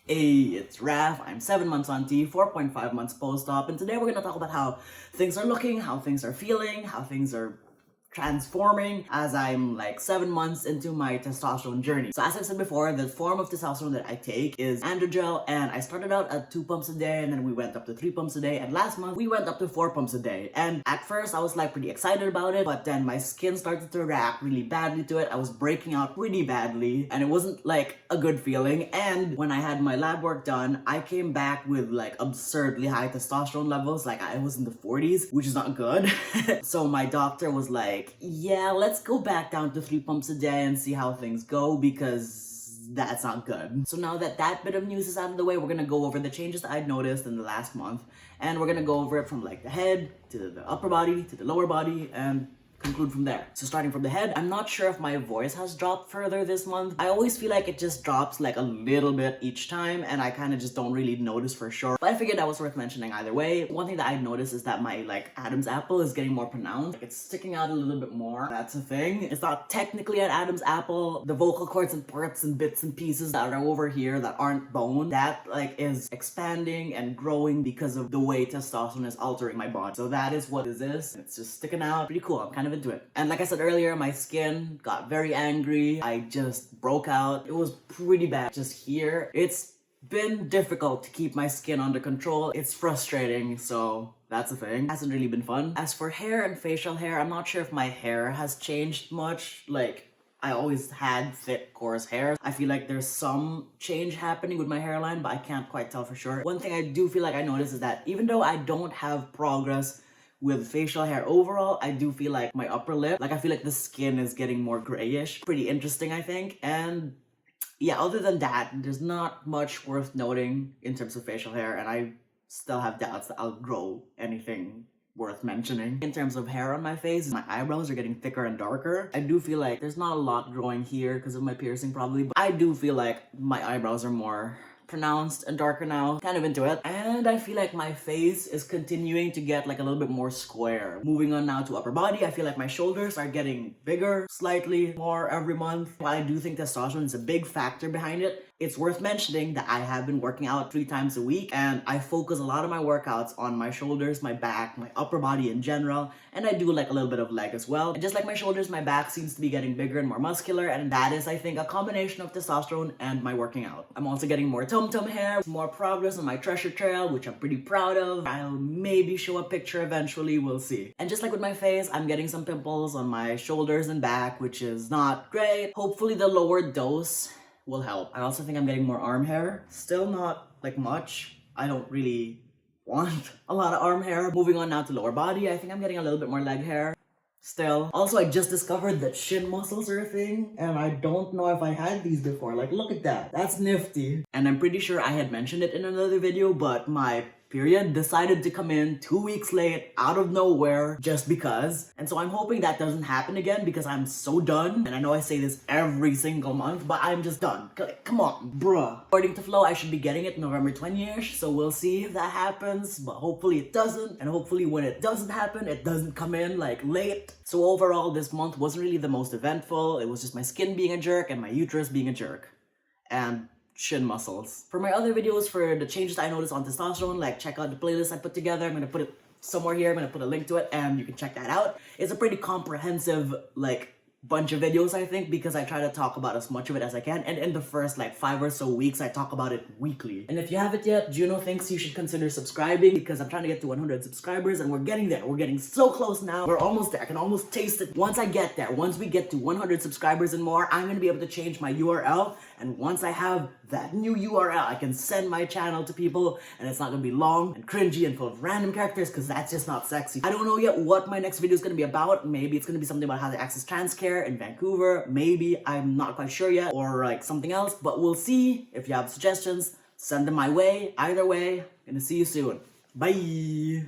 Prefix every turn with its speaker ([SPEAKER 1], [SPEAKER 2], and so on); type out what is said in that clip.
[SPEAKER 1] Hey, it's Raf. I'm 7 months on T, 4.5 months post-op, and today we're gonna talk about how things are looking, how things are feeling, how things are transforming as I'm like 7 months into my testosterone journey. So as I've said before, the form of testosterone that I take is androgel, and I started out at 2 pumps a day, and then we went up to 3 pumps a day, and last month we went up to 4 pumps a day. And at first I was like pretty excited about it, but then my skin started to react really badly to it. I was breaking out pretty badly, and it wasn't like a good feeling. And when I had my lab work done, I came back with like absurdly high testosterone levels, like I was in the 40s, which is not good. So my doctor was like, yeah, let's go back down to 3 pumps a day and see how things go, because that's not good. So now that that bit of news is out of the way, we're gonna go over the changes that I'd noticed in the last month, and we're gonna go over it from like the head to the upper body to the lower body and conclude from there. So starting from the head, I'm not sure if my voice has dropped further this month. I always feel like it just drops like a little bit each time, and I kind of just don't really notice for sure. But I figured that was worth mentioning either way. One thing that I noticed is that my like Adam's apple is getting more pronounced. Like, it's sticking out a little bit more. That's a thing. It's not technically an Adam's apple. The vocal cords and parts and bits and pieces that are over here that aren't bone, that like is expanding and growing because of the way testosterone is altering my body. So that is what it is. It's just sticking out. Pretty cool. I'm kind of into it. And like I said earlier, my skin got very angry. I just broke out. It was pretty bad. Just here, it's been difficult to keep my skin under control. It's frustrating, so that's a thing. Hasn't really been fun. As for hair and facial hair, I'm not sure if my hair has changed much. Like, I always had thick, coarse hair. I feel like there's some change happening with my hairline, but I can't quite tell for sure. One thing I do feel like I noticed is that even though I don't have progress with facial hair overall, I do feel like my upper lip, like I feel like the skin is getting more grayish. Pretty interesting, I think. And yeah, other than that, there's not much worth noting in terms of facial hair, and I still have doubts that I'll grow anything worth mentioning. In terms of hair on my face, my eyebrows are getting thicker and darker. I do feel like there's not a lot growing here because of my piercing probably, but I do feel like my eyebrows are more pronounced and darker now. Kind of into it. And I feel like my face is continuing to get like a little bit more square. Moving on now to upper body, I feel like my shoulders are getting bigger slightly more every month. While I do think testosterone is a big factor behind it, it's worth mentioning that I have been working out 3 times a week, and I focus a lot of my workouts on my shoulders, my back, my upper body in general, and I do like a little bit of leg as well. And just like my shoulders, my back seems to be getting bigger and more muscular, and that is, I think, a combination of testosterone and my working out. I'm also getting more tum-tum hair, more progress on my treasure trail, which I'm pretty proud of. I'll maybe show a picture eventually, we'll see. And just like with my face, I'm getting some pimples on my shoulders and back, which is not great. Hopefully the lower dose will help. I also think I'm getting more arm hair. Still not like much. I don't really want a lot of arm hair. Moving on now to lower body, I think I'm getting a little bit more leg hair. Still. Also, I just discovered that shin muscles are a thing, and I don't know if I had these before. Like, look at that. That's nifty. And I'm pretty sure I had mentioned it in another video, but my period decided to come in 2 weeks late out of nowhere just because. And so I'm hoping that doesn't happen again because I'm so done. And I know I say this every single month, but I'm just done. Come on, bruh. According to Flo, I should be getting it November 20th, so we'll see if that happens, but hopefully it doesn't. And hopefully when it doesn't happen, it doesn't come in like late. So overall, this month wasn't really the most eventful. It was just my skin being a jerk and my uterus being a jerk. And shin muscles. For my other videos for the changes I noticed on testosterone, like check out the playlist I put together. I'm gonna put it somewhere here. I'm gonna put a link to it and you can check that out. It's a pretty comprehensive like bunch of videos, I think, because I try to talk about as much of it as I can, and in the first like 5 or so weeks I talk about it weekly. And if you haven't yet, Juno thinks you should consider subscribing because I'm trying to get to 100 subscribers and we're getting there. We're getting so close now. We're almost there. I can almost taste it. Once I get there, once we get to 100 subscribers and more, I'm gonna be able to change my URL, and once I have that new URL, I can send my channel to people, and it's not gonna be long and cringy and full of random characters because that's just not sexy. I don't know yet what my next video is gonna be about. Maybe it's gonna be something about how to access trans care in Vancouver. Maybe, I'm not quite sure yet, or like something else, but we'll see. If you have suggestions, send them my way. Either way, gonna see you soon. Bye!